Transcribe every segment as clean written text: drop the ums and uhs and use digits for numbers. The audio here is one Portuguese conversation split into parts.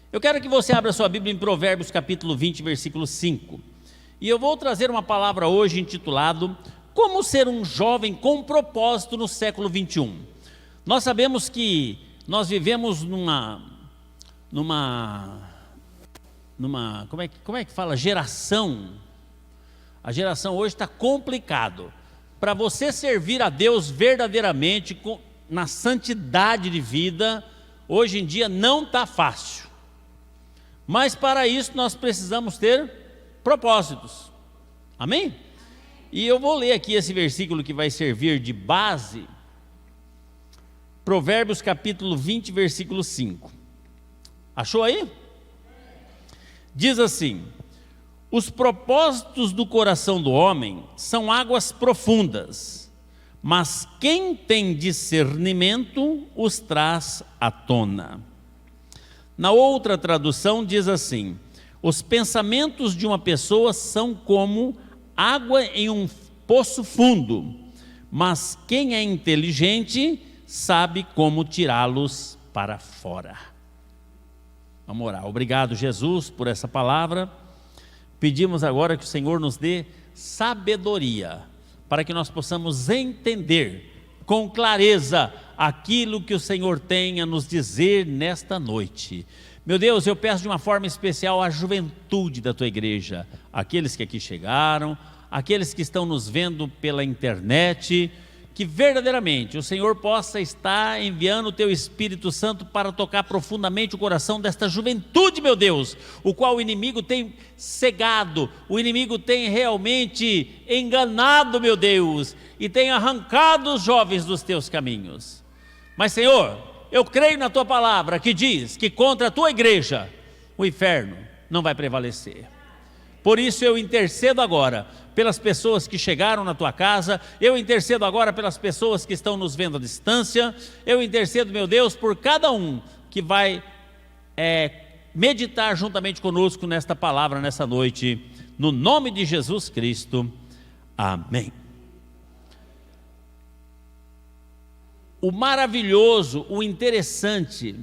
Eu quero que você abra sua Bíblia em Provérbios capítulo 20, versículo 5. E eu vou trazer uma palavra hoje intitulado Como ser um jovem com propósito no século 21. Nós sabemos que nós vivemos como é que fala? Geração. A geração hoje está complicado. Para você servir a Deus verdadeiramente, na santidade de vida, hoje em dia não está fácil. Mas para isso nós precisamos ter propósitos. Amém? E eu vou ler aqui esse versículo que vai servir de base. Provérbios capítulo 20, versículo 5. Achou aí? Diz assim: os propósitos do coração do homem são águas profundas, mas quem tem discernimento os traz à tona. Na outra tradução diz assim: os pensamentos de uma pessoa são como água em um poço fundo, mas quem é inteligente sabe como tirá-los para fora. Vamos orar. Obrigado, Jesus, por essa palavra. Pedimos agora que o Senhor nos dê sabedoria, para que nós possamos entender com clareza aquilo que o Senhor tem a nos dizer nesta noite. Meu Deus, eu peço de uma forma especial à juventude da tua igreja, aqueles que aqui chegaram, aqueles que estão nos vendo pela internet, que verdadeiramente o Senhor possa estar enviando o teu Espírito Santo para tocar profundamente o coração desta juventude, meu Deus, o qual o inimigo tem cegado, o inimigo tem realmente enganado, meu Deus, e tem arrancado os jovens dos teus caminhos. Mas, Senhor, eu creio na tua palavra que diz que contra a tua igreja o inferno não vai prevalecer. Por isso eu intercedo agora pelas pessoas que chegaram na tua casa, eu intercedo agora pelas pessoas que estão nos vendo à distância, eu intercedo, meu Deus, por cada um que vai meditar juntamente conosco nesta palavra, nessa noite, no nome de Jesus Cristo, amém. O maravilhoso, o interessante,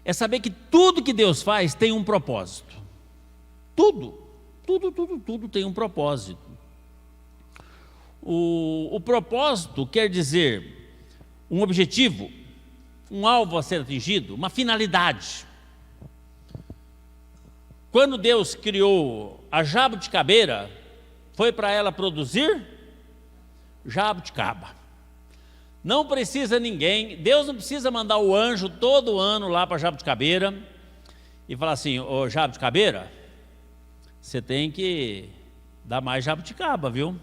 é saber que tudo que Deus faz tem um propósito. Tudo tem um propósito. O propósito quer dizer um objetivo, um alvo a ser atingido, uma finalidade. Quando Deus criou a jabuticabeira, foi para ela produzir jabuticaba. Não precisa ninguém, Deus não precisa mandar o anjo todo ano lá para a jabuticabeira e falar assim: ô jabuticabeira, você tem que dar mais jabuticaba, viu?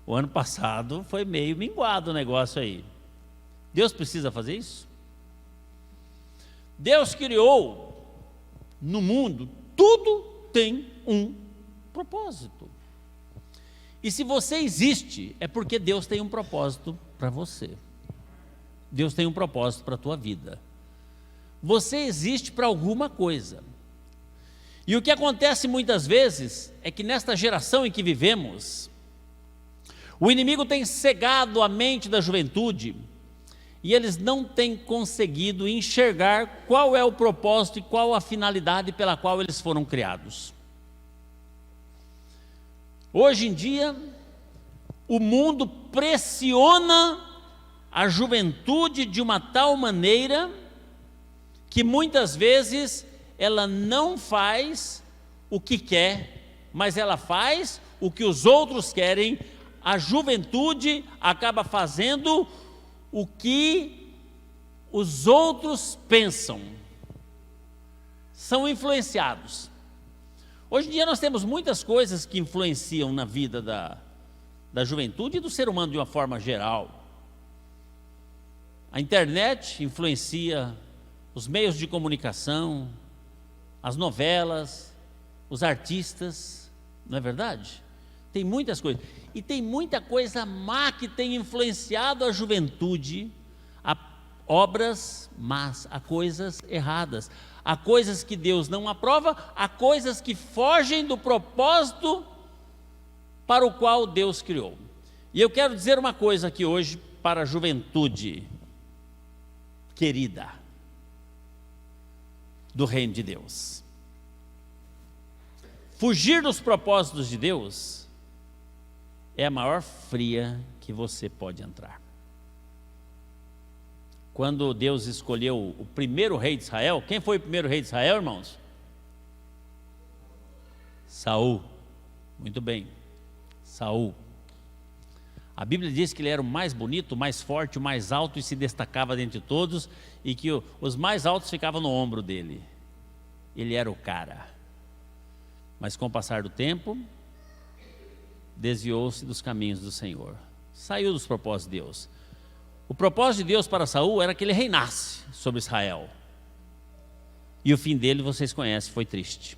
O ano passado foi meio minguado o negócio aí. Deus precisa fazer isso? Deus criou no mundo, tudo tem um propósito. E se você existe, é porque Deus tem um propósito para você. Deus tem um propósito para a tua vida. Você existe para alguma coisa. E o que acontece muitas vezes é que nesta geração em que vivemos, o inimigo tem cegado a mente da juventude e eles não têm conseguido enxergar qual é o propósito e qual a finalidade pela qual eles foram criados. Hoje em dia, o mundo pressiona a juventude de uma tal maneira que muitas vezes ela não faz o que quer, mas ela faz o que os outros querem. A juventude acaba fazendo o que os outros pensam, são influenciados. Hoje em dia nós temos muitas coisas que influenciam na vida da juventude e do ser humano de uma forma geral. A internet influencia os meios de comunicação, as novelas, os artistas, não é verdade? Tem muitas coisas, e tem muita coisa má que tem influenciado a juventude a obras más, a coisas erradas, a coisas que Deus não aprova, a coisas que fogem do propósito para o qual Deus criou. E eu quero dizer uma coisa aqui hoje para a juventude querida: do reino de Deus. Fugir dos propósitos de Deus é a maior fria que você pode entrar. Quando Deus escolheu o primeiro rei de Israel, quem foi o primeiro rei de Israel, irmãos? Saul. Muito bem, Saul. A Bíblia diz que ele era o mais bonito, o mais forte, o mais alto e se destacava dentre todos, e que os mais altos ficavam no ombro dele. Ele era o cara. Mas com o passar do tempo, desviou-se dos caminhos do Senhor. Saiu dos propósitos de Deus. O propósito de Deus para Saul era que ele reinasse sobre Israel. E o fim dele, vocês conhecem, foi triste.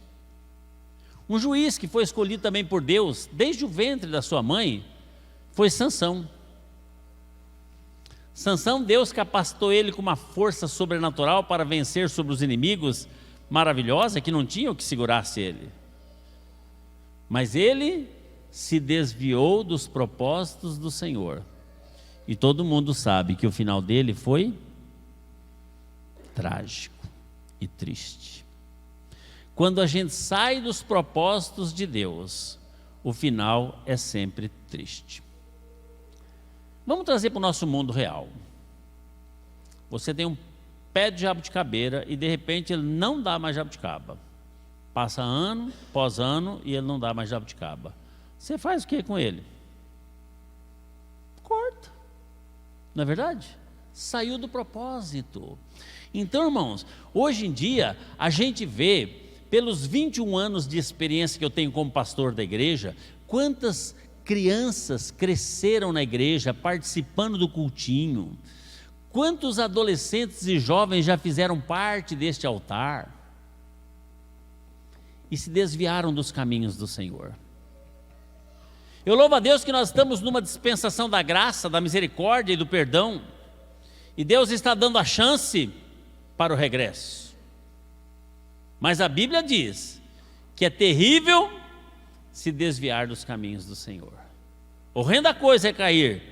Um juiz que foi escolhido também por Deus, desde o ventre da sua mãe, foi Sansão. Sansão, Deus capacitou ele com uma força sobrenatural para vencer sobre os inimigos maravilhosa, que não tinha o que segurasse ele. Mas ele se desviou dos propósitos do Senhor. E todo mundo sabe que o final dele foi trágico e triste. Quando a gente sai dos propósitos de Deus, o final é sempre triste. Vamos trazer para o nosso mundo real. Você tem um pé de jabuticabeira e de repente ele não dá mais jabuticaba. Passa ano após ano e ele não dá mais jabuticaba. Você faz o que com ele? Corta. Não é verdade? Saiu do propósito. Então, irmãos, hoje em dia a gente vê, pelos 21 anos de experiência que eu tenho como pastor da igreja, quantas crianças cresceram na igreja participando do cultinho, quantos adolescentes e jovens já fizeram parte deste altar e se desviaram dos caminhos do Senhor. Eu louvo a Deus que nós estamos numa dispensação da graça, da misericórdia e do perdão, e Deus está dando a chance para o regresso. Mas a Bíblia diz que é terrível se desviar dos caminhos do Senhor. Horrenda coisa é cair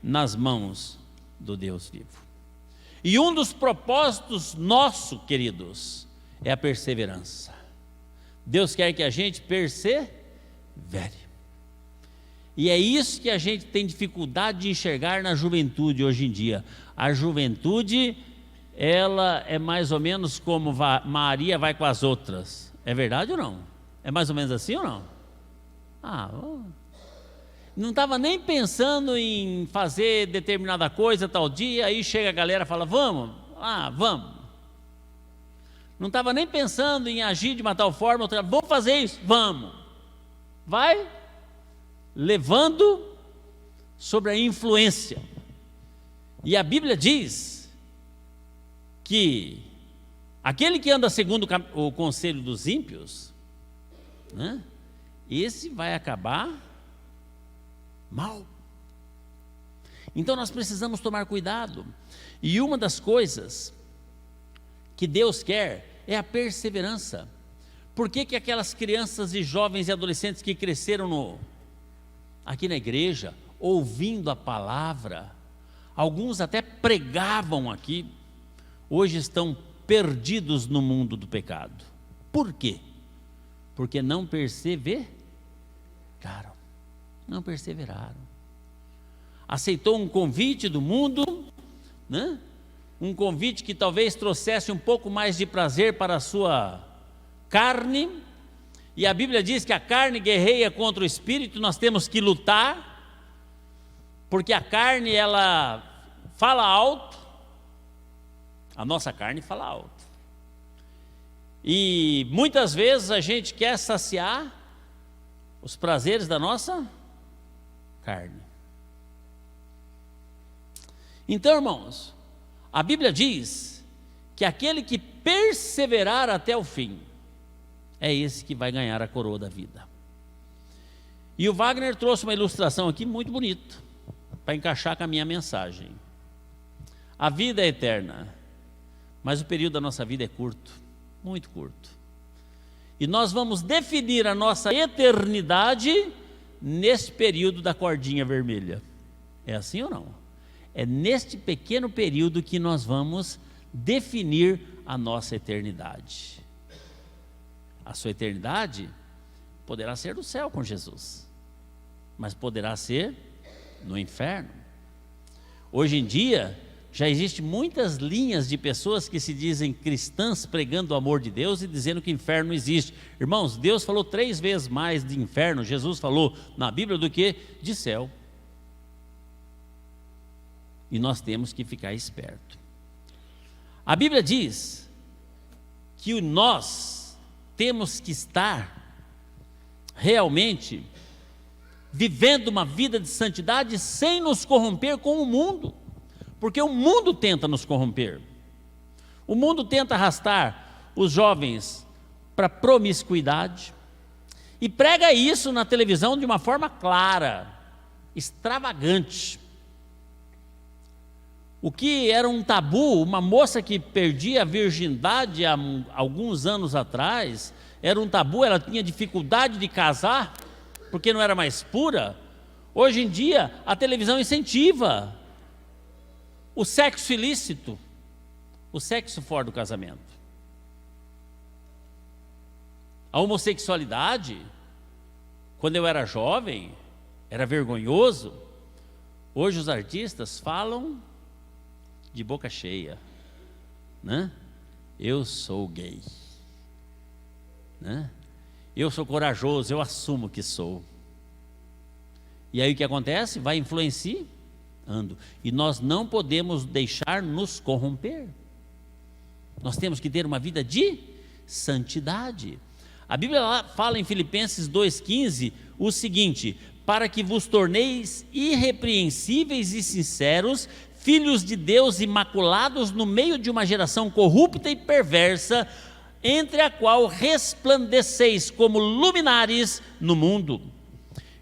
nas mãos do Deus vivo. E um dos propósitos nossos, queridos, é a perseverança. Deus quer que a gente persevere. E é isso que a gente tem dificuldade de enxergar na juventude hoje em dia. A juventude, ela é mais ou menos como Maria vai com as outras. É verdade ou não? É mais ou menos assim ou não? Não estava nem pensando em fazer determinada coisa tal dia, aí chega a galera e fala, vamos? Vamos. Não estava nem pensando em agir de uma tal forma, vamos fazer isso? Vamos. Vai levando sobre a influência. E a Bíblia diz que aquele que anda segundo o conselho dos ímpios, né, esse vai acabar mal. Então nós precisamos tomar cuidado. E uma das coisas que Deus quer é a perseverança. Por que aquelas crianças e jovens e adolescentes que cresceram aqui na igreja, ouvindo a palavra, alguns até pregavam aqui, hoje estão perdidos no mundo do pecado? Por quê? Porque não perseveraram. Não perseveraram. Aceitou um convite do mundo, né? Um convite que talvez trouxesse um pouco mais de prazer para a sua carne, e a Bíblia diz que a carne guerreia contra o espírito. Nós temos que lutar, porque a carne, ela fala alto, a nossa carne fala alto, e muitas vezes a gente quer saciar os prazeres da nossa carne. Então, irmãos, a Bíblia diz que aquele que perseverar até o fim, é esse que vai ganhar a coroa da vida. E o Wagner trouxe uma ilustração aqui muito bonita, para encaixar com a minha mensagem. A vida é eterna, mas o período da nossa vida é curto, muito curto. E nós vamos definir a nossa eternidade nesse período da cordinha vermelha. É assim ou não? É neste pequeno período que nós vamos definir a nossa eternidade. A sua eternidade poderá ser no céu com Jesus, mas poderá ser no inferno. Hoje em dia, já existem muitas linhas de pessoas que se dizem cristãs pregando o amor de Deus e dizendo que inferno não existe. Irmãos, Deus falou 3 vezes mais de inferno, Jesus falou na Bíblia, do que de céu. E nós temos que ficar esperto. A Bíblia diz que nós temos que estar realmente vivendo uma vida de santidade sem nos corromper com o mundo, porque o mundo tenta nos corromper. O mundo tenta arrastar os jovens para promiscuidade e prega isso na televisão de uma forma clara, extravagante. O que era um tabu, uma moça que perdia a virgindade há alguns anos atrás, era um tabu, ela tinha dificuldade de casar, porque não era mais pura. Hoje em dia, a televisão incentiva o sexo ilícito, o sexo fora do casamento. A homossexualidade, quando eu era jovem, era vergonhoso. Hoje os artistas falam de boca cheia, né? Eu sou gay, né? Eu sou corajoso, eu assumo que sou. E aí o que acontece? Vai influenciando. E nós não podemos deixar nos corromper. Nós temos que ter uma vida de santidade. A Bíblia fala em Filipenses 2,15 o seguinte: para que vos torneis irrepreensíveis e sinceros, filhos de Deus imaculados no meio de uma geração corrupta e perversa, entre a qual resplandeceis como luminares no mundo.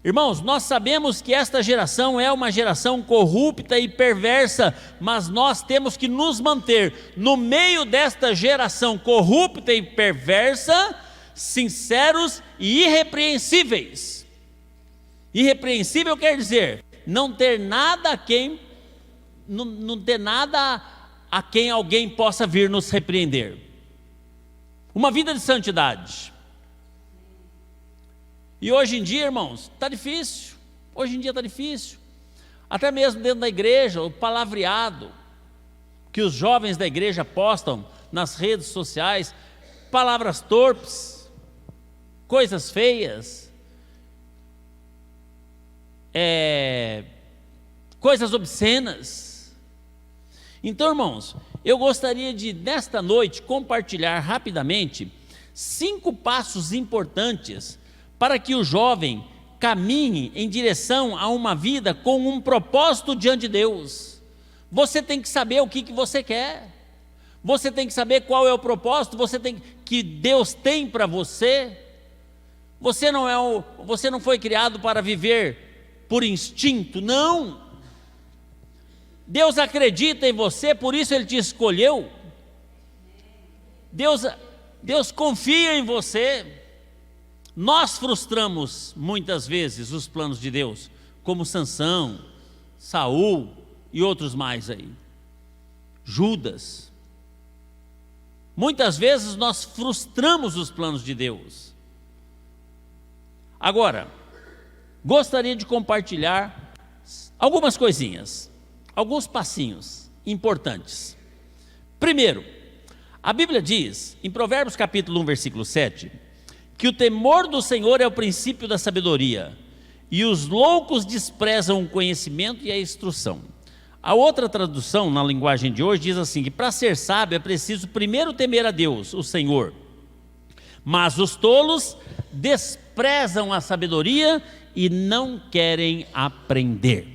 Irmãos, nós sabemos que esta geração é uma geração corrupta e perversa, mas nós temos que nos manter no meio desta geração corrupta e perversa, sinceros e irrepreensíveis. Irrepreensível quer dizer não ter nada a quem alguém possa vir nos repreender. Uma vida de santidade. E hoje em dia, irmãos, está difícil. Hoje em dia está difícil. Até mesmo dentro da igreja, o palavreado que os jovens da igreja postam nas redes sociais, palavras torpes, coisas feias, coisas obscenas. Então, irmãos, eu gostaria de, nesta noite, compartilhar rapidamente 5 passos importantes para que o jovem caminhe em direção a uma vida com um propósito diante de Deus. Você tem que saber o que você quer, você tem que saber qual é o propósito que Deus tem para você. Você não foi criado para viver por instinto, não. Deus acredita em você, por isso Ele te escolheu. Deus confia em você. Nós frustramos muitas vezes os planos de Deus, como Sansão, Saul e outros mais aí. Judas. Muitas vezes nós frustramos os planos de Deus. Agora, gostaria de compartilhar algumas coisinhas, alguns passinhos importantes. Primeiro, a Bíblia diz, em Provérbios capítulo 1, versículo 7, que o temor do Senhor é o princípio da sabedoria, e os loucos desprezam o conhecimento e a instrução. A outra tradução, na linguagem de hoje, diz assim, que para ser sábio é preciso primeiro temer a Deus, o Senhor, mas os tolos desprezam a sabedoria e não querem aprender.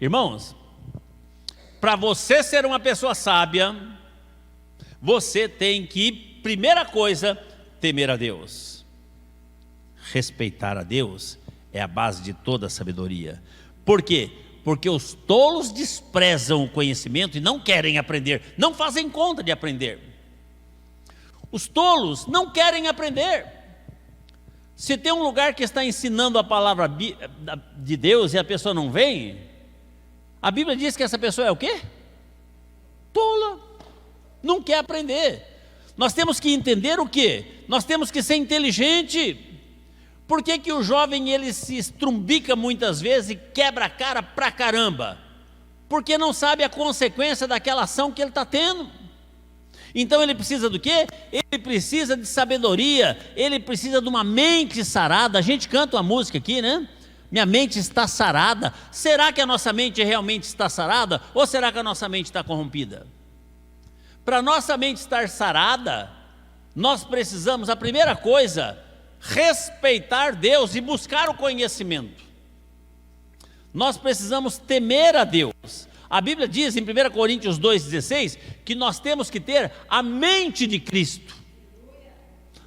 Irmãos, para você ser uma pessoa sábia, você tem que, primeira coisa, temer a Deus. Respeitar a Deus é a base de toda a sabedoria. Por quê? Porque os tolos desprezam o conhecimento e não querem aprender, não fazem conta de aprender. Os tolos não querem aprender. Se tem um lugar que está ensinando a palavra de Deus e a pessoa não vem, A Bíblia diz que essa pessoa é o quê? Tola, não quer aprender. Nós temos que entender o quê? Nós temos que ser inteligente. Por que que o jovem ele se estrumbica muitas vezes e quebra a cara pra caramba? Porque não sabe a consequência daquela ação que ele está tendo. Então ele precisa do quê? Ele precisa de sabedoria, ele precisa de uma mente sarada. A gente canta uma música aqui, né? Minha mente está sarada. Será que a nossa mente realmente está sarada? Ou será que a nossa mente está corrompida? Para nossa mente estar sarada, nós precisamos, a primeira coisa, respeitar Deus e buscar o conhecimento. Nós precisamos temer a Deus. A Bíblia diz em 1 Coríntios 2,16 que nós temos que ter a mente de Cristo.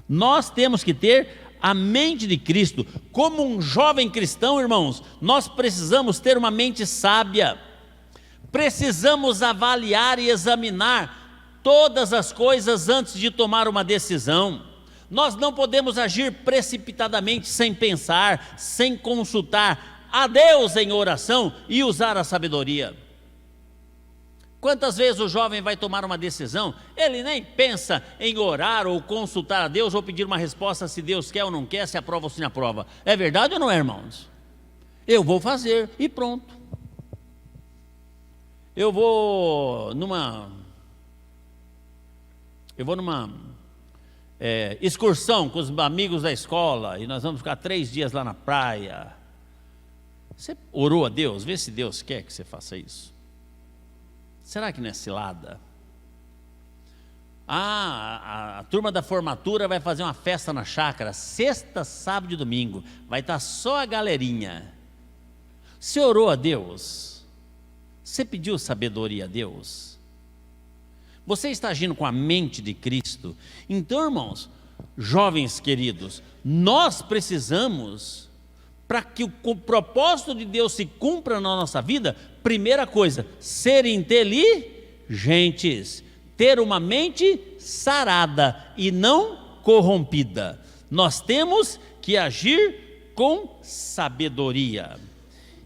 Nós temos que ter a mente de Cristo. Como um jovem cristão, irmãos, nós precisamos ter uma mente sábia. Precisamos avaliar e examinar todas as coisas antes de tomar uma decisão. Nós não podemos agir precipitadamente, sem pensar, sem consultar a Deus em oração e usar a sabedoria. Quantas vezes o jovem vai tomar uma decisão, ele nem pensa em orar ou consultar a Deus ou pedir uma resposta se Deus quer ou não quer, se aprova ou se não aprova. É verdade ou não é, irmãos? Eu vou fazer e pronto. Eu vou numa excursão com os amigos da escola e nós vamos ficar 3 dias lá na praia. Você orou a Deus? Vê se Deus quer que você faça isso. Será que não é cilada? A turma da formatura vai fazer uma festa na chácara, sexta, sábado e domingo. Vai estar só a galerinha. Você orou a Deus? Você pediu sabedoria a Deus? Você está agindo com a mente de Cristo? Então, irmãos, jovens queridos, nós precisamos, para que o propósito de Deus se cumpra na nossa vida, primeira coisa, ser inteligentes, ter uma mente sarada e não corrompida. Nós temos que agir com sabedoria.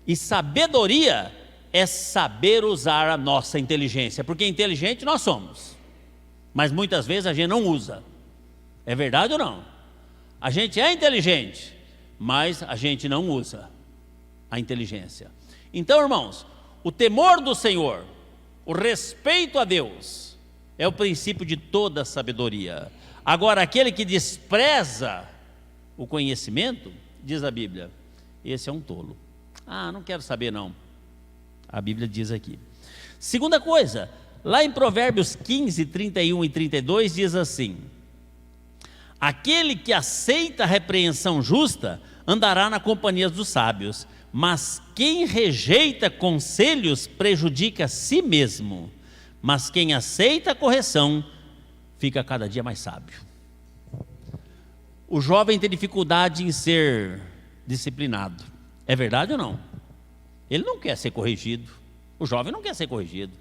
E sabedoria é saber usar a nossa inteligência, porque inteligente nós somos, mas muitas vezes a gente não usa. É verdade ou não? A gente é inteligente, mas a gente não usa a inteligência. Então, irmãos, o temor do Senhor, o respeito a Deus, é o princípio de toda sabedoria. Agora, aquele que despreza o conhecimento, diz a Bíblia, esse é um tolo. Não quero saber não. A Bíblia diz aqui. Segunda coisa, lá em Provérbios 15, 31 e 32 diz assim: aquele que aceita a repreensão justa andará na companhia dos sábios, mas quem rejeita conselhos prejudica a si mesmo, mas quem aceita a correção fica cada dia mais sábio. O jovem tem dificuldade em ser disciplinado, é verdade ou não? Ele não quer ser corrigido, o jovem não quer ser corrigido,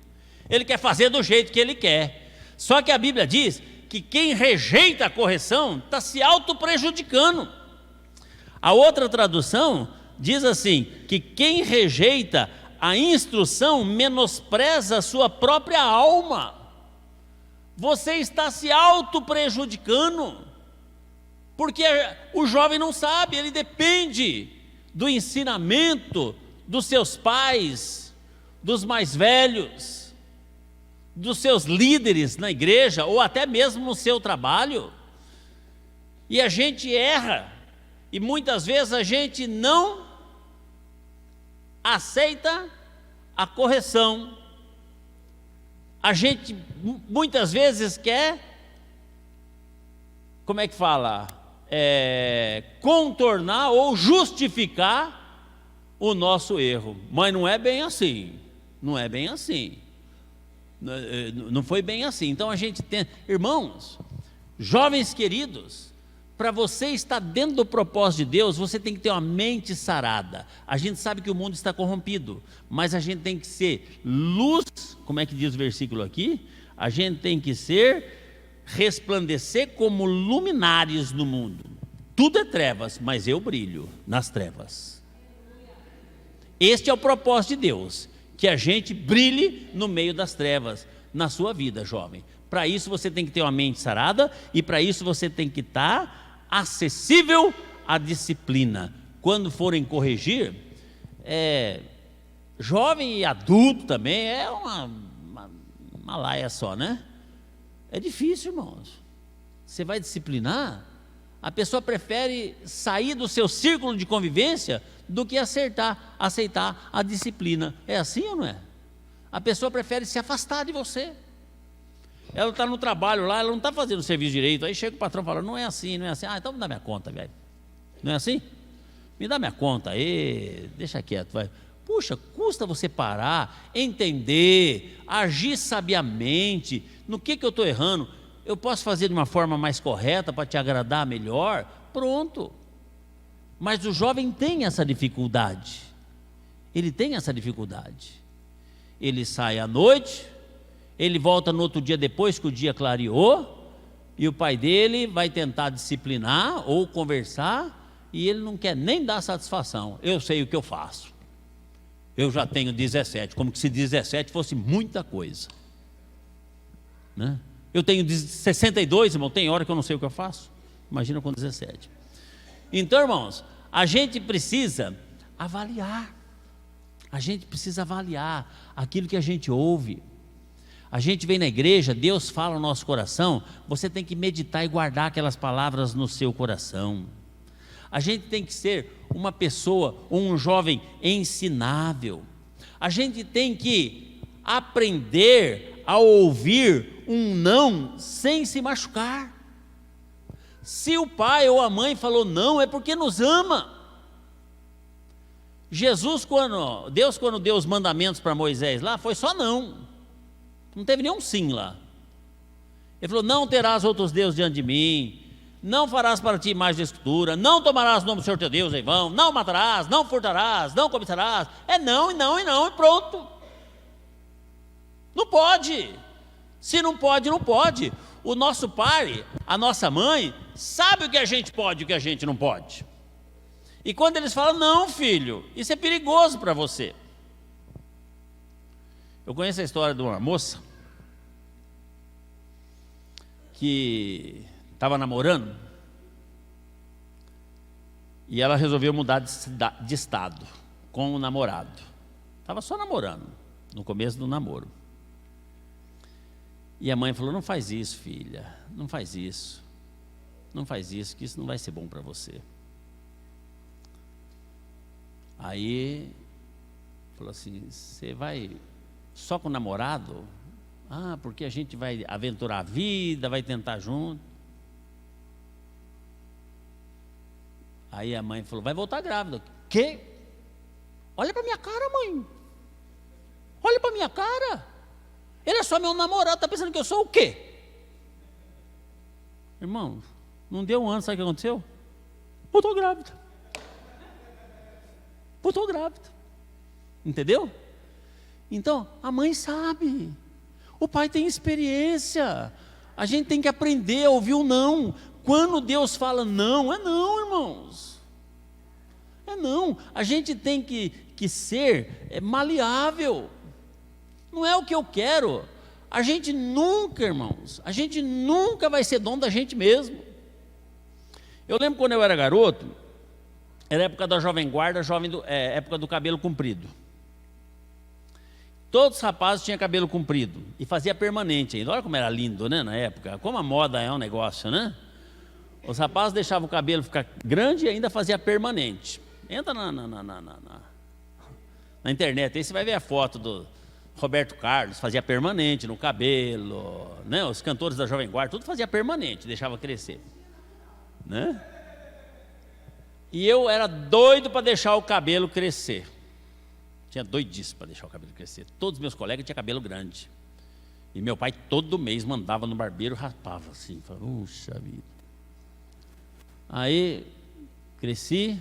ele quer fazer do jeito que ele quer. Só que a Bíblia diz que quem rejeita a correção está se auto-prejudicando. A outra tradução diz assim, que quem rejeita a instrução menospreza a sua própria alma. Você está se auto-prejudicando, porque o jovem não sabe, ele depende do ensinamento dos seus pais, dos mais velhos, dos seus líderes na igreja, ou até mesmo no seu trabalho. E a gente erra, e muitas vezes a gente não aceita a correção. A gente muitas vezes quer, como é que fala? Contornar ou justificar o nosso erro, mas não é bem assim, não é bem assim, não foi bem assim. Então a gente tem, irmãos, jovens queridos, para você estar dentro do propósito de Deus, você tem que ter uma mente sarada. A gente sabe que o mundo está corrompido, mas a gente tem que ser luz, como é que diz o versículo aqui? A gente tem que resplandecer como luminares no mundo. Tudo é trevas, mas eu brilho nas trevas. Este é o propósito de Deus, que a gente brilhe no meio das trevas, na sua vida, jovem. Para isso você tem que ter uma mente sarada, e para isso você tem que estar acessível à disciplina. Quando forem corrigir, jovem e adulto também, é uma laia só, né? É difícil, irmãos. Você vai disciplinar, a pessoa prefere sair do seu círculo de convivência do que aceitar a disciplina. É assim ou não é? A pessoa prefere se afastar de você. Ela está no trabalho lá, ela não está fazendo o serviço direito. Aí chega o patrão e fala, não é assim, não é assim. Ah, então me dá minha conta, velho. Não é assim? Me dá minha conta aí, deixa quieto, vai. Puxa, custa você parar, entender, agir sabiamente. No que eu estou errando? Eu posso fazer de uma forma mais correta para te agradar melhor? Pronto. Mas o jovem tem essa dificuldade. Ele tem essa dificuldade. Ele sai à noite, ele volta no outro dia depois que o dia clareou, e o pai dele vai tentar disciplinar ou conversar, e ele não quer nem dar satisfação. Eu sei o que eu faço. Eu já tenho 17, como se 17 fosse muita coisa, né? Eu tenho 62, irmão, tem hora que eu não sei o que eu faço. Imagina com 17. Então, irmãos, a gente precisa avaliar. A gente precisa avaliar aquilo que a gente ouve. A gente vem na igreja, Deus fala no nosso coração, você tem que meditar e guardar aquelas palavras no seu coração. A gente tem que ser uma pessoa, um jovem ensinável. A gente tem que aprender a ouvir um não sem se machucar. Se o pai ou a mãe falou não, é porque nos ama. Deus quando deu os mandamentos para Moisés lá, foi só não teve nenhum sim lá. Ele falou, não terás outros deuses diante de mim, não farás para ti imagem de escultura, não tomarás o nome do Senhor teu Deus em vão, não matarás, não furtarás, não cobiçarás. É não, e não, e não, e pronto. Não pode. Se não pode, não pode. O nosso pai, a nossa mãe, sabe o que a gente pode e o que a gente não pode. E quando eles falam, não filho, isso é perigoso para você. Eu conheço a história de uma moça que estava namorando e ela resolveu mudar de estado com o namorado. Estava só namorando, no começo do namoro. E a mãe falou, não faz isso, filha, não faz isso, que isso não vai ser bom para você. Aí falou assim, você vai só com o namorado? Ah, porque a gente vai aventurar a vida, vai tentar junto. Aí a mãe falou, vai voltar grávida. Quê? Olha para minha cara, mãe. Olha para minha cara. Ele é só meu namorado, está pensando que eu sou o quê? Irmão, não deu um ano, sabe o que aconteceu? Voltou grávida. Voltou grávida. Entendeu? Então, a mãe sabe. O pai tem experiência. A gente tem que aprender a ouvir o não. Quando Deus fala não, é não, irmãos. É não. A gente tem que ser maleável. Não é o que eu quero. A gente nunca, irmãos, a gente nunca vai ser dono da gente mesmo. Eu lembro quando eu era garoto, era época da Jovem Guarda, época do cabelo comprido. Todos os rapazes tinham cabelo comprido e fazia permanente ainda. Olha como era lindo, né, na época. Como a moda é um negócio, né? Os rapazes deixavam o cabelo ficar grande e ainda fazia permanente. Entra na internet, aí você vai ver a foto do Roberto Carlos, fazia permanente no cabelo, né? Os cantores da Jovem Guarda, tudo fazia permanente, deixava crescer, né? E eu era doido para deixar o cabelo crescer. Tinha doidice para deixar o cabelo crescer. Todos os meus colegas tinham cabelo grande. E meu pai todo mês mandava no barbeiro, raspava assim, falava, puxa vida. Aí cresci,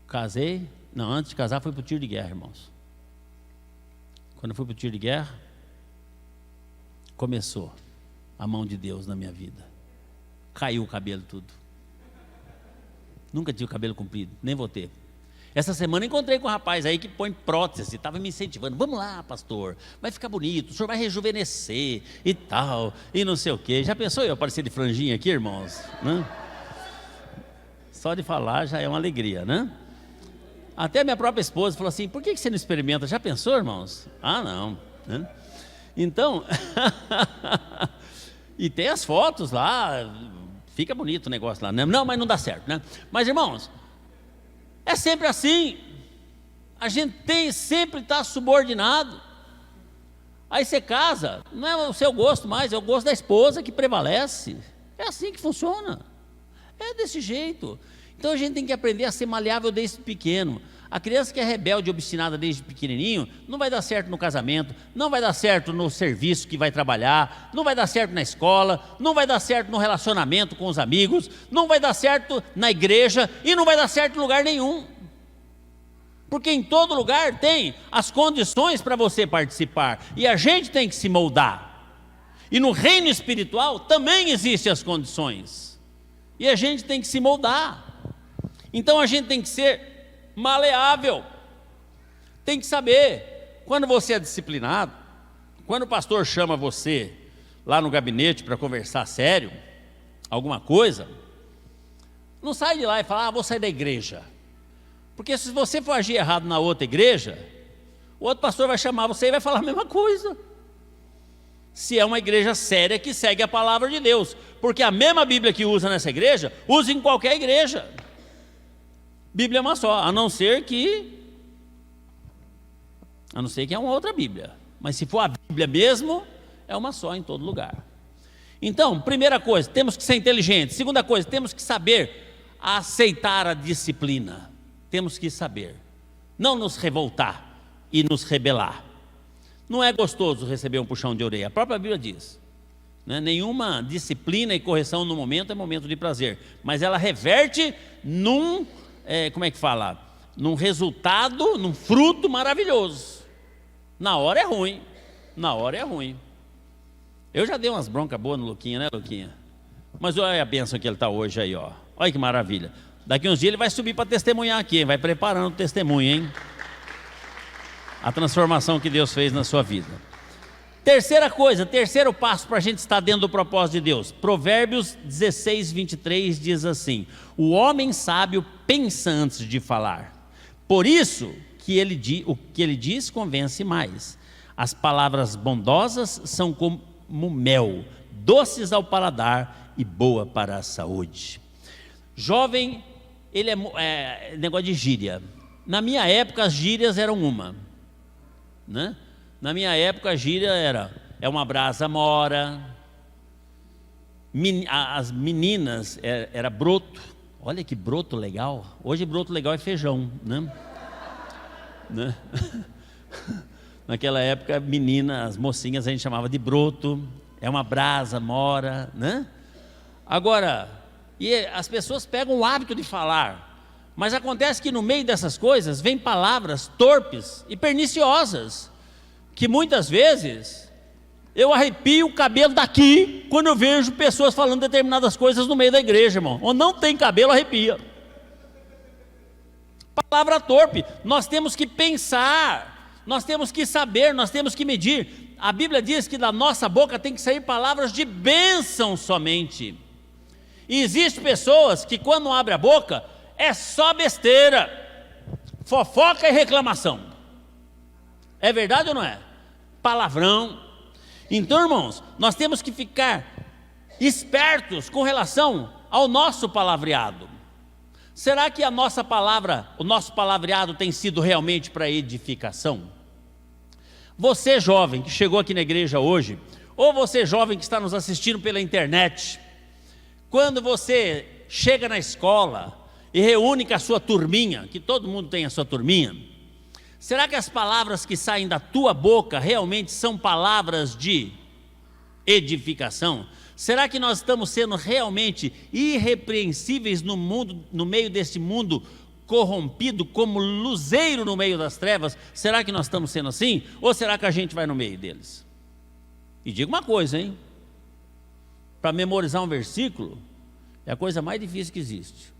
casei. Não, antes de casar fui para o tiro de guerra, irmãos. Quando eu fui para o tiro de guerra, começou a mão de Deus na minha vida. Caiu o cabelo tudo. Nunca tive o cabelo comprido, nem vou ter. Essa semana encontrei com um rapaz aí que põe prótese, estava me incentivando. Vamos lá, pastor, vai ficar bonito, o senhor vai rejuvenescer e tal, e não sei o quê. Já pensou eu aparecer de franjinha aqui, irmãos? Né? Só de falar já é uma alegria, né? Até a minha própria esposa falou assim, por que você não experimenta? Já pensou, irmãos? Ah, não. Né? Então, e tem as fotos lá, fica bonito o negócio lá, né? Não, mas não dá certo, né? Mas, irmãos, é sempre assim, a gente tem sempre estar subordinado. Aí você casa, não é o seu gosto mais, é o gosto da esposa que prevalece. É assim que funciona, é desse jeito. Então a gente tem que aprender a ser maleável desde pequeno. A criança que é rebelde e obstinada desde pequenininho, não vai dar certo no casamento, não vai dar certo no serviço que vai trabalhar, não vai dar certo na escola, não vai dar certo no relacionamento com os amigos, não vai dar certo na igreja e não vai dar certo em lugar nenhum. Porque em todo lugar tem as condições para você participar e a gente tem que se moldar. E no reino espiritual também existem as condições e a gente tem que se moldar. Então a gente tem que ser maleável, tem que saber, quando você é disciplinado, quando o pastor chama você lá no gabinete para conversar sério, alguma coisa, não sai de lá e fala, vou sair da igreja, porque se você for agir errado na outra igreja, o outro pastor vai chamar você e vai falar a mesma coisa, se é uma igreja séria que segue a palavra de Deus, porque a mesma Bíblia que usa nessa igreja, usa em qualquer igreja. Bíblia é uma só, a não ser que é uma outra Bíblia. Mas se for a Bíblia mesmo, é uma só em todo lugar. Então, primeira coisa, temos que ser inteligentes. Segunda coisa, temos que saber aceitar a disciplina. Temos que saber, não nos revoltar e nos rebelar. Não é gostoso receber um puxão de orelha, a própria Bíblia diz, né? Nenhuma disciplina e correção no momento é momento de prazer, mas ela reverte num num resultado, num fruto maravilhoso. Na hora é ruim, Eu já dei umas broncas boas no Luquinha, né, Luquinha? Mas olha a bênção que ele está hoje aí, ó. Olha que maravilha. Daqui uns dias ele vai subir para testemunhar aqui, vai preparando o testemunho, hein? A transformação que Deus fez na sua vida. Terceira coisa, terceiro passo para a gente estar dentro do propósito de Deus. Provérbios 16, 23 diz assim: o homem sábio pensa antes de falar, por isso o que ele diz convence mais. As palavras bondosas são como mel, doces ao paladar e boa para a saúde. Jovem, ele é negócio de gíria. Na minha época as gírias eram uma, né? Na minha época a gíria é uma brasa mora, as meninas era broto. Olha que broto legal. Hoje broto legal é feijão, né? Naquela época as mocinhas a gente chamava de broto, é uma brasa mora, né? Agora, as pessoas pegam o hábito de falar, mas acontece que no meio dessas coisas vem palavras torpes e perniciosas, que muitas vezes eu arrepio o cabelo daqui quando eu vejo pessoas falando determinadas coisas no meio da igreja, irmão. Ou não tem cabelo, arrepia. Palavra torpe. Nós temos que pensar, nós temos que saber, nós temos que medir. A Bíblia diz que da nossa boca tem que sair palavras de bênção somente. E existem pessoas que quando abre a boca é só besteira, fofoca e reclamação. É verdade ou não é? Palavrão. Então, irmãos, nós temos que ficar espertos com relação ao nosso palavreado. Será que a nossa palavra, o nosso palavreado tem sido realmente para edificação? Você jovem que chegou aqui na igreja hoje, ou você jovem que está nos assistindo pela internet, quando você chega na escola e reúne com a sua turminha, que todo mundo tem a sua turminha, será que as palavras que saem da tua boca realmente são palavras de edificação? Será que nós estamos sendo realmente irrepreensíveis no mundo, no meio desse mundo corrompido, como luzeiro no meio das trevas? Será que nós estamos sendo assim? Ou será que a gente vai no meio deles? E diga uma coisa, hein? Para memorizar um versículo é a coisa mais difícil que existe.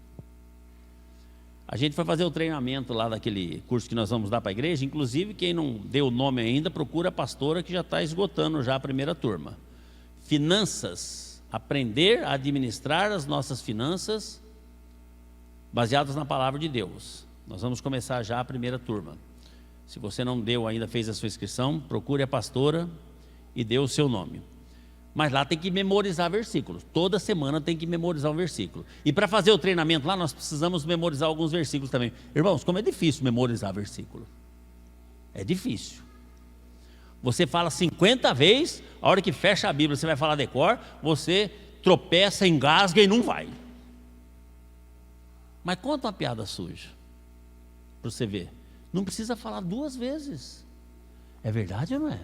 A gente foi fazer o treinamento lá daquele curso que nós vamos dar para a igreja. Inclusive, quem não deu o nome ainda, procura a pastora que já está esgotando já a primeira turma. Finanças, aprender a administrar as nossas finanças baseadas na palavra de Deus. Nós vamos começar já a primeira turma. Se você não deu ainda, fez a sua inscrição, procure a pastora e dê o seu nome. Mas lá tem que memorizar versículos. Toda semana tem que memorizar um versículo. E para fazer o treinamento lá, nós precisamos memorizar alguns versículos também. Irmãos, como é difícil memorizar versículo. É difícil. Você fala 50 vezes, a hora que fecha a Bíblia, você vai falar decor, você tropeça, engasga e não vai. Mas conta uma piada suja, para você ver. Não precisa falar 2 vezes. É verdade ou não é?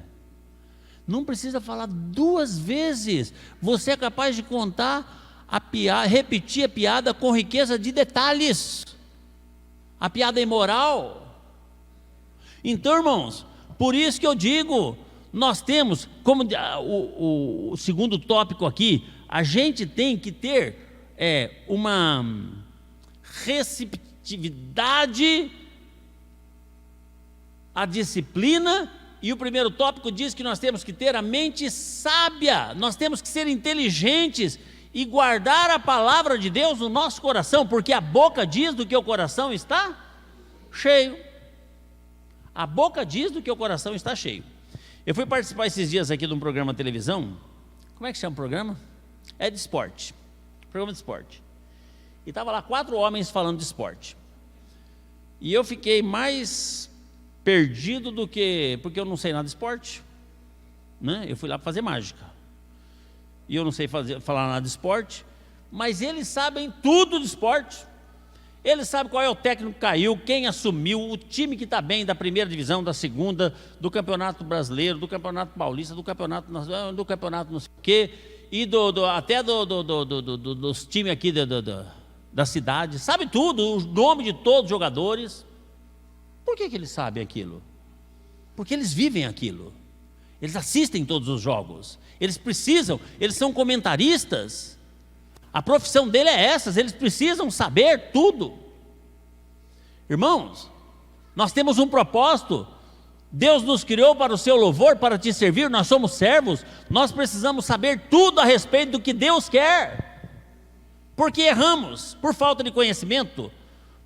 Não precisa falar 2 vezes. Você é capaz de contar a piada, repetir a piada com riqueza de detalhes. A piada é imoral. Então, irmãos, por isso que eu digo, nós temos, como o segundo tópico aqui, a gente tem que ter uma receptividade à disciplina. E o primeiro tópico diz que nós temos que ter a mente sábia, nós temos que ser inteligentes e guardar a palavra de Deus no nosso coração, porque a boca diz do que o coração está cheio. A boca diz do que o coração está cheio. Eu fui participar esses dias aqui de um programa de televisão. Como é que chama o programa? É de esporte, programa de esporte. E estava lá 4 homens falando de esporte. E eu fiquei mais perdido do que, porque eu não sei nada de esporte, né? Eu fui lá para fazer mágica, e eu não sei falar nada de esporte, mas eles sabem tudo de esporte. Eles sabem qual é o técnico que caiu, quem assumiu, o time que está bem da primeira divisão, da segunda, do campeonato brasileiro, do campeonato paulista, do campeonato não sei o quê, e até dos times aqui da cidade, sabe tudo, o nome de todos os jogadores. Por que eles sabem aquilo? Porque eles vivem aquilo. Eles assistem todos os jogos. Eles precisam, eles são comentaristas. A profissão dele é essa, eles precisam saber tudo. Irmãos, nós temos um propósito. Deus nos criou para o seu louvor, para te servir, nós somos servos. Nós precisamos saber tudo a respeito do que Deus quer. Porque erramos por falta de conhecimento.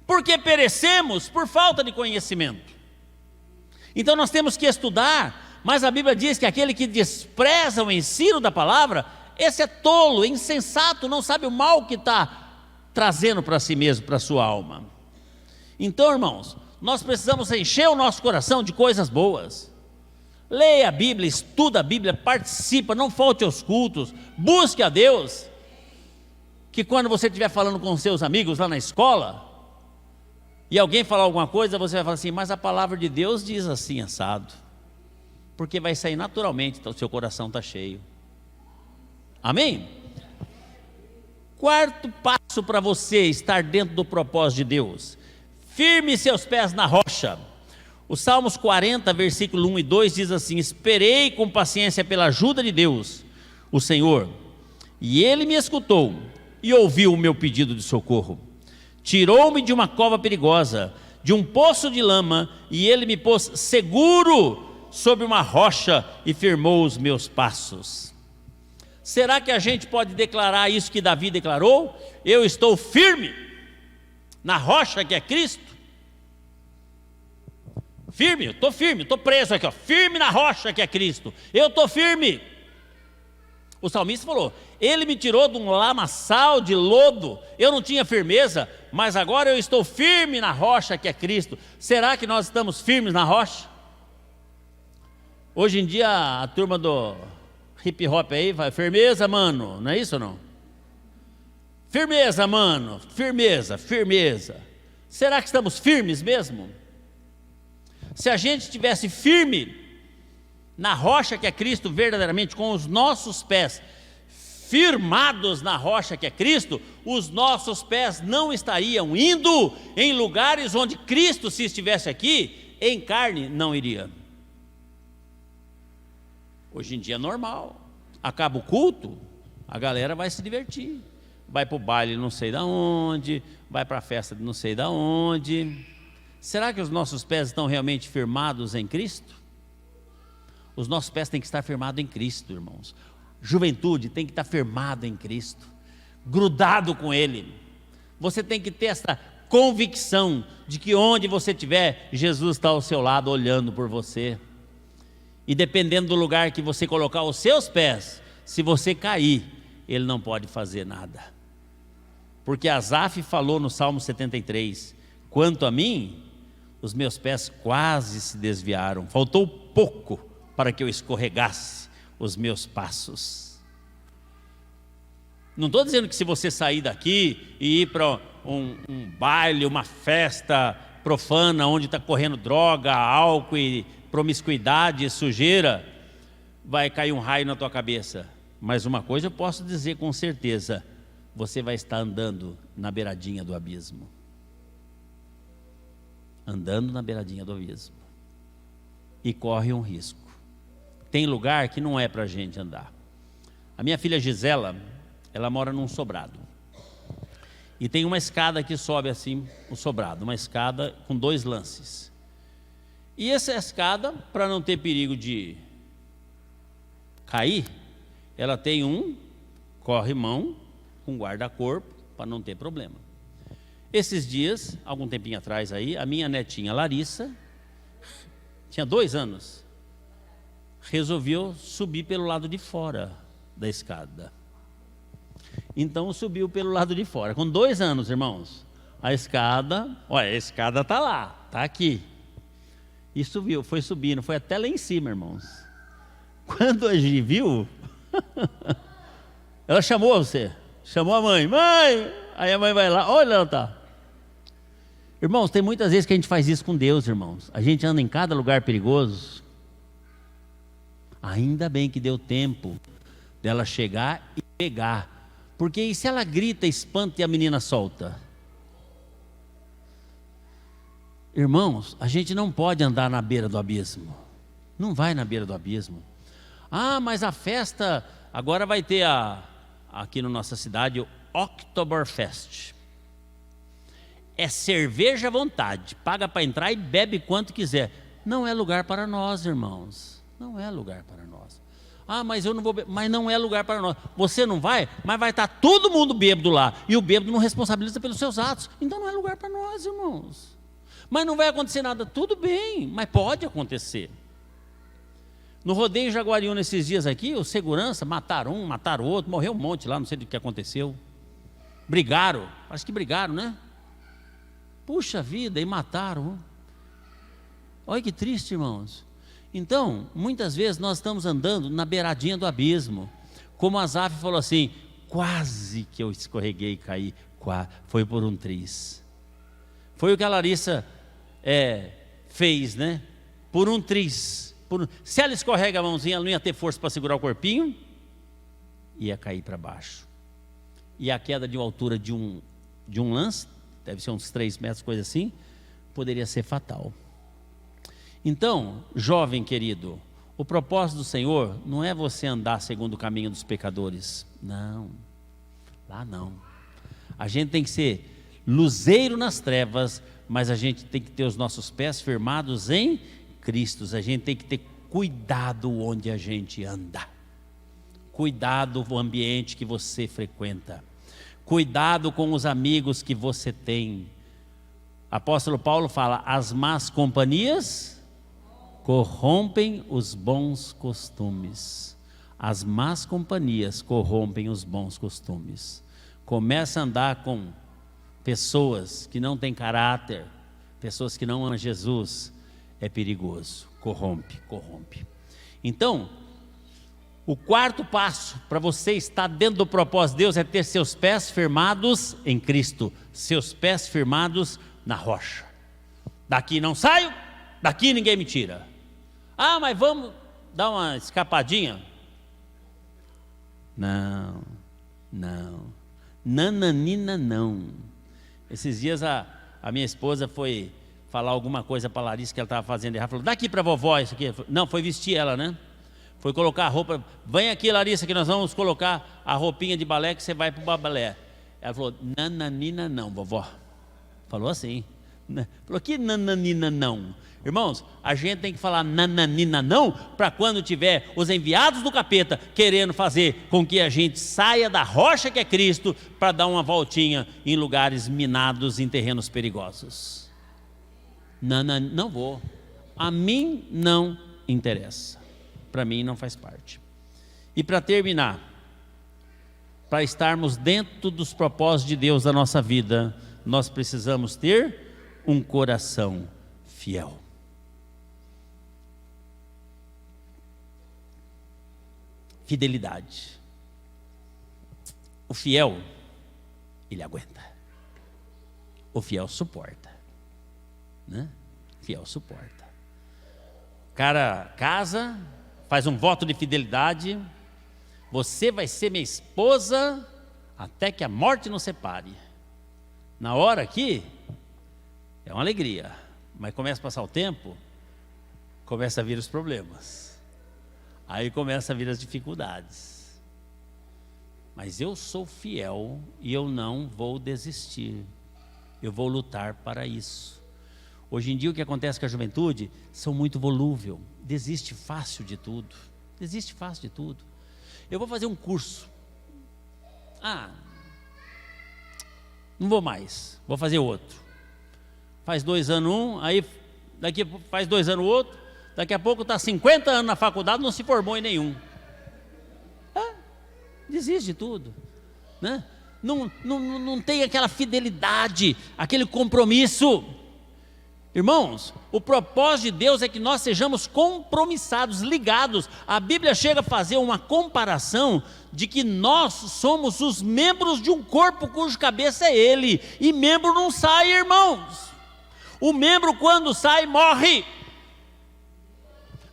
Porque perecemos por falta de conhecimento. Então nós temos que estudar, mas a Bíblia diz que aquele que despreza o ensino da palavra, esse é tolo, é insensato, não sabe o mal que está trazendo para si mesmo, para a sua alma. Então, irmãos, nós precisamos encher o nosso coração de coisas boas. Leia a Bíblia, estuda a Bíblia, participa, não falte aos cultos, busque a Deus. Que quando você estiver falando com seus amigos lá na escola, e alguém falar alguma coisa, você vai falar assim, mas a palavra de Deus diz assim, assado. Porque vai sair naturalmente, então o seu coração está cheio. Amém? 4º passo para você estar dentro do propósito de Deus. Firme seus pés na rocha. O Salmos 40, versículo 1 e 2 diz assim: esperei com paciência pela ajuda de Deus, o Senhor, e Ele me escutou e ouviu o meu pedido de socorro. Tirou-me de uma cova perigosa, de um poço de lama, e Ele me pôs seguro sobre uma rocha e firmou os meus passos. Será que a gente pode declarar isso que Davi declarou? Eu estou firme na rocha que é Cristo. Firme, eu estou firme, estou preso aqui, ó, firme na rocha que é Cristo. Eu estou firme. O salmista falou, Ele me tirou de um lamaçal de lodo, eu não tinha firmeza, mas agora eu estou firme na rocha que é Cristo. Será que nós estamos firmes na rocha? Hoje em dia a turma do hip hop aí vai, firmeza mano, não é isso ou não? Firmeza mano, firmeza, firmeza. Será que estamos firmes mesmo? Se a gente estivesse firme na rocha que é Cristo verdadeiramente, com os nossos pés firmados na rocha que é Cristo, os nossos pés não estariam indo em lugares onde Cristo, se estivesse aqui, em carne, não iria. Hoje em dia é normal, acaba o culto, a galera vai se divertir, vai para o baile não sei da onde, vai para a festa de não sei da onde. Será que os nossos pés estão realmente firmados em Cristo? Os nossos pés têm que estar firmados em Cristo, irmãos. Juventude tem que estar firmado em Cristo, grudado com Ele. Você tem que ter essa convicção de que onde você estiver, Jesus está ao seu lado olhando por você. E dependendo do lugar que você colocar os seus pés, se você cair, Ele não pode fazer nada. Porque Asaf falou no Salmo 73, quanto a mim, os meus pés quase se desviaram, faltou pouco para que eu escorregasse os meus passos. Não estou dizendo que se você sair daqui e ir para um baile, uma festa profana, onde está correndo droga, álcool e promiscuidade, sujeira, vai cair um raio na tua cabeça. Mas uma coisa eu posso dizer com certeza, você vai estar andando na beiradinha do abismo. Andando na beiradinha do abismo. E corre um risco. Tem lugar que não é para a gente andar. A minha filha Gisela, ela mora num sobrado. E tem uma escada que sobe assim, o sobrado. Uma escada com 2 lances. E essa escada, para não ter perigo de cair, ela tem um corrimão com guarda-corpo, para não ter problema. Esses dias, algum tempinho atrás aí, a minha netinha Larissa, tinha 2 anos, resolveu subir pelo lado de fora da escada. Então subiu pelo lado de fora, com 2 anos, irmãos. A escada, olha, a escada está lá, está aqui. E subiu, foi subindo, foi até lá em cima, irmãos. Quando a gente viu, ela chamou você, chamou a mãe, mãe, aí a mãe vai lá, olha ela está. Irmãos, tem muitas vezes que a gente faz isso com Deus, irmãos. A gente anda em cada lugar perigoso. Ainda bem que deu tempo dela chegar e pegar. Porque e se ela grita, espanta e a menina solta? Irmãos, a gente não pode andar na beira do abismo. Não vai na beira do abismo. Ah, mas a festa, agora vai ter aqui na nossa cidade, o Oktoberfest. É cerveja à vontade, paga para entrar e bebe quanto quiser. Não é lugar para nós, irmãos. Não é lugar para nós. Ah, mas eu não vou beber. Mas não é lugar para nós. Você não vai, mas vai estar todo mundo bêbado lá. E o bêbado não responsabiliza pelos seus atos. Então não é lugar para nós, irmãos. Mas não vai acontecer nada. Tudo bem, mas pode acontecer. No rodeio Jaguariúna esses dias aqui, os segurança mataram um, mataram o outro, morreu um monte lá, não sei do que aconteceu. Brigaram, acho que brigaram, né? Puxa vida, e mataram. Olha que triste, irmãos. Então, muitas vezes nós estamos andando na beiradinha do abismo. Como Asaf falou assim, quase que eu escorreguei e caí. Foi por um triz. Foi o que a Larissa fez, né? Por um triz. Se ela escorrega a mãozinha, ela não ia ter força para segurar o corpinho, ia cair para baixo. E a queda de uma altura de um lance, deve ser uns 3 metros, coisa assim, poderia ser fatal. Então, jovem querido, o propósito do Senhor não é você andar segundo o caminho dos pecadores. Não, lá não. A gente tem que ser luzeiro nas trevas, mas a gente tem que ter os nossos pés firmados em Cristo. A gente tem que ter cuidado onde a gente anda. Cuidado com o ambiente que você frequenta. Cuidado com os amigos que você tem. Apóstolo Paulo fala, as más companhias corrompem os bons costumes. As más companhias corrompem os bons costumes. Começa a andar com pessoas que não têm caráter, pessoas que não amam Jesus, é perigoso, corrompe. Então, o 4º passo para você estar dentro do propósito de Deus é ter seus pés firmados em Cristo, seus pés firmados na rocha. Daqui não saio, daqui ninguém me tira. Ah, mas vamos dar uma escapadinha? Não, nananina não. Esses dias a minha esposa foi falar alguma coisa para a Larissa que ela estava fazendo errado, falou, dá aqui para a vovó isso aqui. Não, foi vestir ela, né? Foi colocar a roupa, vem aqui Larissa que nós vamos colocar a roupinha de balé que você vai para o balé. Ela falou, nananina não, vovó. Falou assim. Falou, que nananina não? Irmãos, a gente tem que falar nananina não, para quando tiver os enviados do capeta querendo fazer com que a gente saia da rocha que é Cristo, para dar uma voltinha em lugares minados, em terrenos perigosos. Não vou. A mim não interessa. Para mim não faz parte. E para terminar, para estarmos dentro dos propósitos de Deus da nossa vida, nós precisamos ter um coração fiel. Fidelidade. O fiel, ele aguenta. O fiel suporta, né? O fiel suporta. O cara casa, faz um voto de fidelidade. Você vai ser minha esposa até que a morte nos separe. Na hora aqui, é uma alegria. Mas começa a passar o tempo, começa a vir os problemas. Aí começa a vir as dificuldades. Mas eu sou fiel e eu não vou desistir. Eu vou lutar para isso. Hoje em dia o que acontece com a juventude, são muito volúvel, desiste fácil de tudo. Desiste fácil de tudo. Eu vou fazer um curso. Não vou mais, vou fazer outro. Faz 2 anos um, aí daqui faz 2 anos outro, daqui a pouco está 50 anos na faculdade, não se formou em nenhum. Desiste de tudo, né? Não tem aquela fidelidade, aquele compromisso. Irmãos, o propósito de Deus é que nós sejamos compromissados, ligados. A Bíblia chega a fazer uma comparação de que nós somos os membros de um corpo cujo cabeça é Ele. E membro não sai, irmãos. O membro quando sai, morre.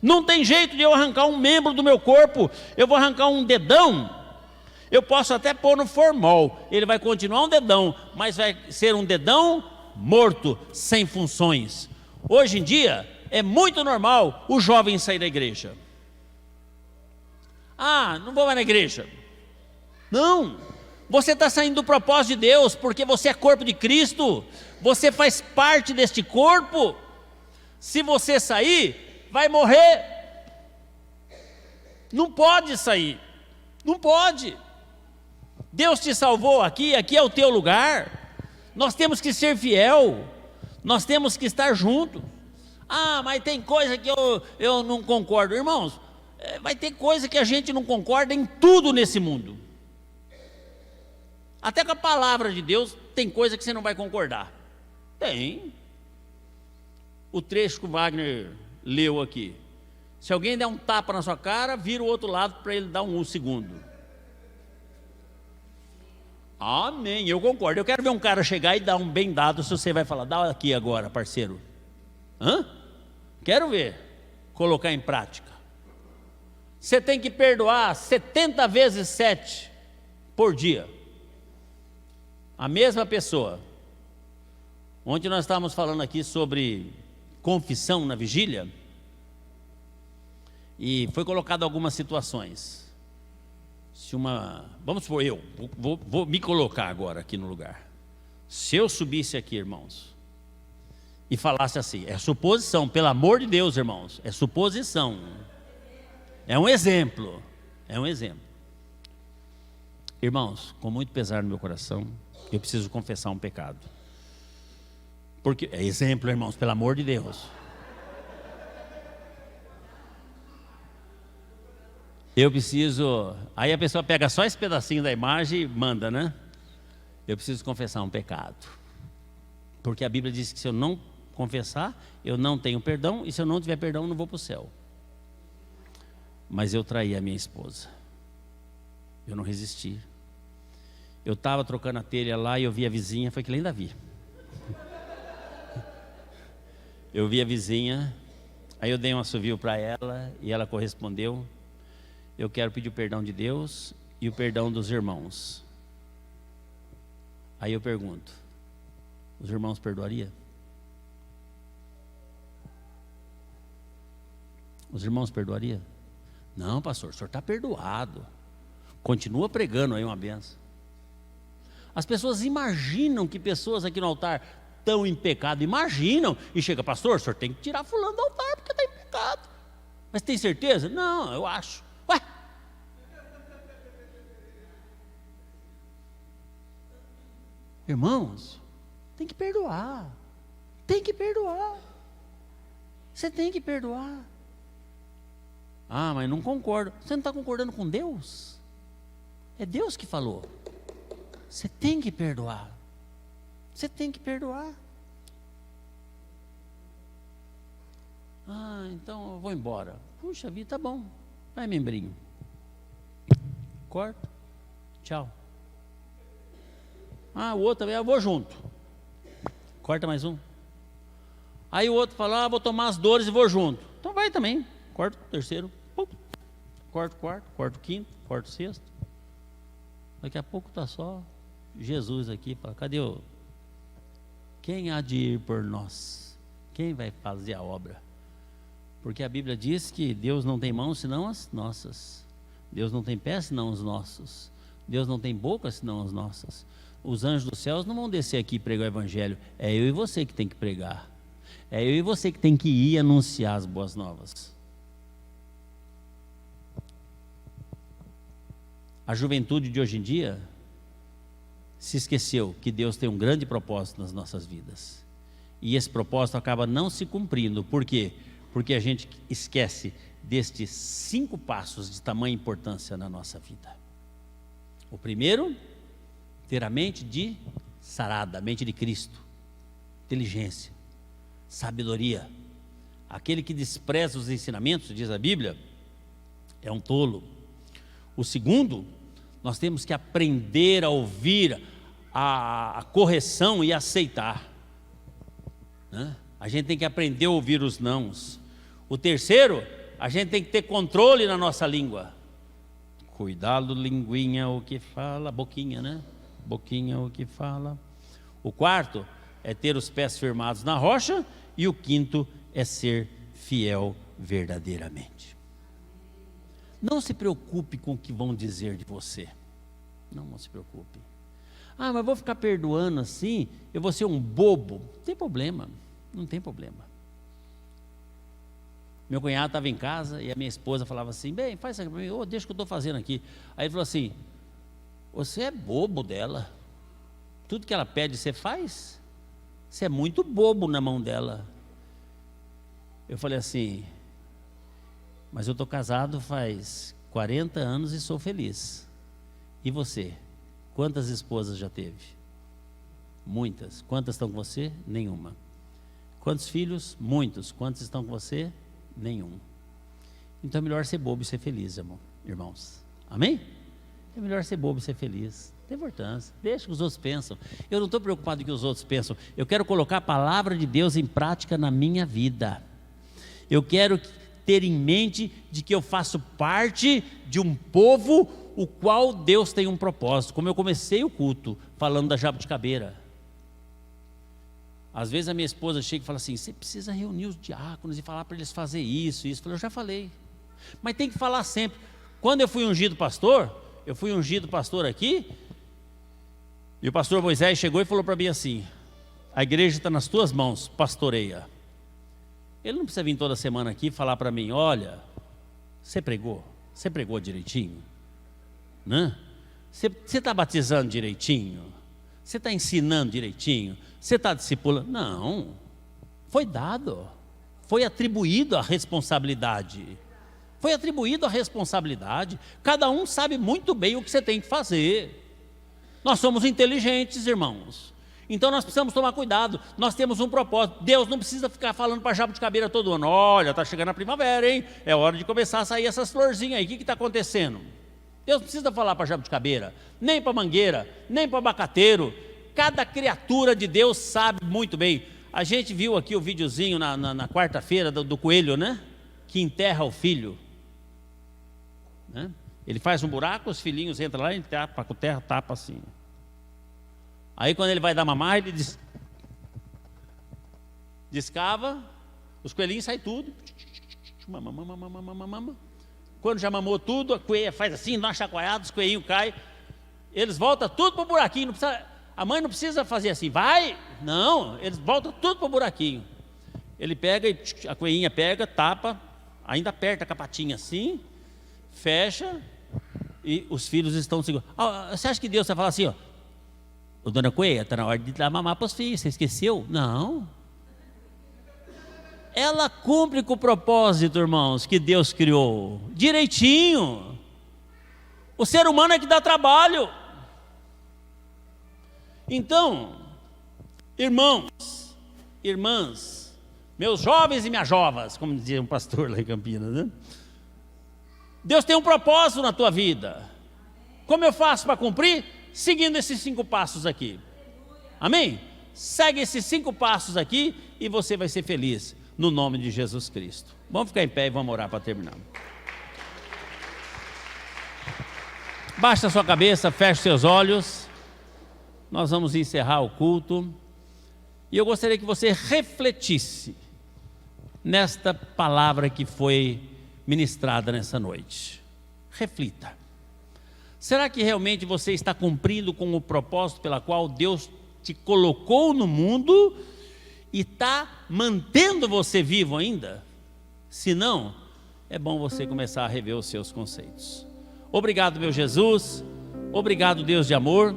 Não tem jeito de eu arrancar um membro do meu corpo. Eu vou arrancar um dedão. Eu posso até pôr no formol. Ele vai continuar um dedão, mas vai ser um dedão morto, sem funções. Hoje em dia é muito normal o jovem sair da igreja. Não vou mais na igreja. Não, você está saindo do propósito de Deus, porque você é corpo de Cristo, você faz parte deste corpo. Se você sair, vai morrer. Não pode sair, não pode. Deus te salvou aqui é o teu lugar. Nós temos que ser fiel, nós temos que estar juntos. Mas tem coisa que eu não concordo. Irmãos, vai ter coisa que a gente não concorda em tudo nesse mundo. Até com a palavra de Deus tem coisa que você não vai concordar. Tem. O trecho que o Wagner leu aqui. Se alguém der um tapa na sua cara, vira o outro lado para ele dar um segundo. Amém, eu concordo. Eu quero ver um cara chegar e dar um bem dado. Se você vai falar, dá aqui agora, parceiro. Quero ver. Colocar em prática. Você tem que perdoar 70 vezes 7 por dia. A mesma pessoa. Ontem nós estávamos falando aqui sobre confissão na vigília. E foi colocado algumas situações. Vamos supor, eu vou me colocar agora aqui no lugar. Se eu subisse aqui, irmãos, e falasse assim, é suposição, pelo amor de Deus, irmãos, é suposição, é um exemplo, irmãos, com muito pesar no meu coração, eu preciso confessar um pecado, porque é exemplo, irmãos, pelo amor de Deus. Eu preciso, aí a pessoa pega só esse pedacinho da imagem e manda, né? Eu preciso confessar um pecado, porque a Bíblia diz que se eu não confessar, eu não tenho perdão, e se eu não tiver perdão, eu não vou para o céu. Mas eu traí a minha esposa, eu não resisti. Eu estava trocando a telha lá e eu vi a vizinha, foi que nem Davi. Eu vi a vizinha, aí eu dei um assovio para ela e ela correspondeu. Eu quero pedir o perdão de Deus e o perdão dos irmãos. Aí eu pergunto, os irmãos perdoariam? Os irmãos perdoariam? Não, pastor, o senhor está perdoado. Continua pregando aí uma benção. As pessoas imaginam que pessoas aqui no altar estão em pecado, imaginam, e chega, pastor, o senhor tem que tirar fulano do altar porque está em pecado. Mas tem certeza? Não, eu acho. Ué? Irmãos, tem que perdoar. Tem que perdoar. Você tem que perdoar. Ah, mas não concordo. Você não está concordando com Deus? É Deus que falou. Você tem que perdoar. Você tem que perdoar. Ah, então eu vou embora. Puxa vida, tá bom. Vai, membrinho. Corta. Tchau. Ah, o outro também, eu vou junto. Corta mais um. Aí o outro fala, vou tomar as dores e vou junto. Então vai também. Corta o terceiro. Pum. Corta o quarto, corta o quinto, corta o sexto. Daqui a pouco está só Jesus aqui. Fala, cadê o... Quem há de ir por nós? Quem vai fazer a obra? Porque a Bíblia diz que Deus não tem mãos senão as nossas. Deus não tem pés senão os nossos. Deus não tem boca senão as nossas. Os anjos dos céus não vão descer aqui e pregar o evangelho. É eu e você que tem que pregar. É eu e você que tem que ir anunciar as boas novas. A juventude de hoje em dia se esqueceu que Deus tem um grande propósito nas nossas vidas. E esse propósito acaba não se cumprindo. Por quê? Porque a gente esquece destes 5 passos de tamanha importância na nossa vida. O primeiro, ter a mente de sarada, a mente de Cristo. Inteligência, sabedoria. Aquele que despreza os ensinamentos, diz a Bíblia, é um tolo. O segundo, nós temos que aprender a ouvir a correção e aceitar, né? A gente tem que aprender a ouvir os nãos. O terceiro, a gente tem que ter controle na nossa língua. Cuidado, linguinha, o que fala, boquinha, né? Boquinha, o que fala. O quarto é ter os pés firmados na rocha. E o quinto é ser fiel verdadeiramente. Não se preocupe com o que vão dizer de você. Não se preocupe. Ah, mas vou ficar perdoando assim, eu vou ser um bobo. Não tem problema, não tem problema. Meu cunhado estava em casa e a minha esposa falava assim, bem, faz isso aqui para mim, deixa o que eu estou fazendo aqui. Aí ele falou assim, você é bobo dela. Tudo que ela pede você faz? Você é muito bobo na mão dela. Eu falei assim, mas eu estou casado faz 40 anos e sou feliz. E você? Quantas esposas já teve? Muitas. Quantas estão com você? Nenhuma. Quantos filhos? Muitos. Quantos estão com você? Nenhum. Então é melhor ser bobo e ser feliz, irmãos. Amém? É melhor ser bobo e ser feliz. Não tem importância. Deixa que os outros pensam. Eu não estou preocupado com o que os outros pensam. Eu quero colocar a palavra de Deus em prática na minha vida. Eu quero ter em mente de que eu faço parte de um povo o qual Deus tem um propósito. Como eu comecei o culto falando da jabuticabeira. Às vezes a minha esposa chega e fala assim, você precisa reunir os diáconos e falar para eles fazer isso. Eu falei, eu já falei. Mas tem que falar sempre. Quando eu fui ungido pastor aqui, e o pastor Moisés chegou e falou para mim assim, a igreja está nas tuas mãos, pastoreia. Ele não precisa vir toda semana aqui e falar para mim, olha, você pregou direitinho? Né? Você está batizando direitinho? Você está ensinando direitinho? Você está discipulando? Não, foi dado, foi atribuído a responsabilidade. Foi atribuído a responsabilidade. Cada um sabe muito bem o que você tem que fazer. Nós somos inteligentes, irmãos. Então nós precisamos tomar cuidado. Nós temos um propósito. Deus não precisa ficar falando para jabuticabeira todo ano. Olha, está chegando a primavera, hein? É hora de começar a sair essas florzinhas aí. O que está acontecendo? Deus não precisa falar para jabuticabeira, nem para mangueira, nem para abacateiro. Cada criatura de Deus sabe muito bem. A gente viu aqui o videozinho na quarta-feira do coelho, né? Que enterra o filho. Né? Ele faz um buraco, os filhinhos entram lá e tapa com terra, tapa assim. Aí quando ele vai dar mamar, ele descava, os coelhinhos saem tudo. Quando já mamou tudo, a coelha faz assim, dá uma chacoalhada, os coelhinhos caem. eles voltam tudo para o buraquinho, não precisa, a mãe não precisa fazer assim, vai, não, eles voltam tudo para o buraquinho. Ele pega, a coelhinha pega, tapa, ainda aperta a patinha assim, fecha, e os filhos estão segurando. Você acha que Deus vai falar assim, ó, ô, dona Coelha, está na hora de dar mamar para os filhos, você esqueceu? Não. Ela cumpre com o propósito, irmãos, que Deus criou, direitinho. O ser humano é que dá trabalho. Então, irmãos, irmãs, meus jovens e minhas jovas, como dizia um pastor lá em Campinas, né? Deus tem um propósito na tua vida. Como eu faço para cumprir? Seguindo esses 5 passos aqui. Amém? Segue esses 5 passos aqui e você vai ser feliz, no nome de Jesus Cristo. Vamos ficar em pé e vamos orar para terminar. Baixa a sua cabeça, feche seus olhos. Nós vamos encerrar o culto. E eu gostaria que você refletisse nesta palavra que foi ministrada nessa noite. Reflita. Será que realmente você está cumprindo com o propósito pela qual Deus te colocou no mundo e está mantendo você vivo ainda? Se não, é bom você começar a rever os seus conceitos. Obrigado, meu Jesus. Obrigado, Deus de amor,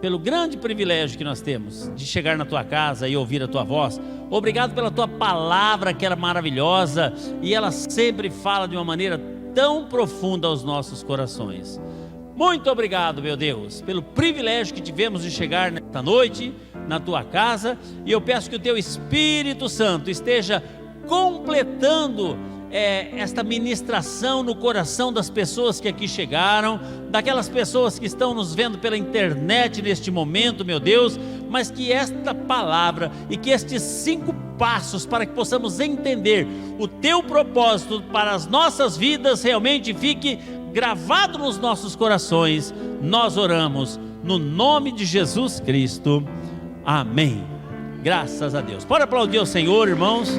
pelo grande privilégio que nós temos de chegar na tua casa e ouvir a tua voz. Obrigado pela tua palavra, que era maravilhosa, e ela sempre fala de uma maneira tão profunda aos nossos corações. Muito obrigado, meu Deus, pelo privilégio que tivemos de chegar nesta noite na tua casa, e eu peço que o teu Espírito Santo esteja completando esta ministração no coração das pessoas que aqui chegaram, daquelas pessoas que estão nos vendo pela internet neste momento, meu Deus, mas que esta palavra e que estes 5 passos para que possamos entender o teu propósito para as nossas vidas realmente fique gravado nos nossos corações. Nós oramos no nome de Jesus Cristo, amém. Graças a Deus. Pode aplaudir o Senhor, irmãos.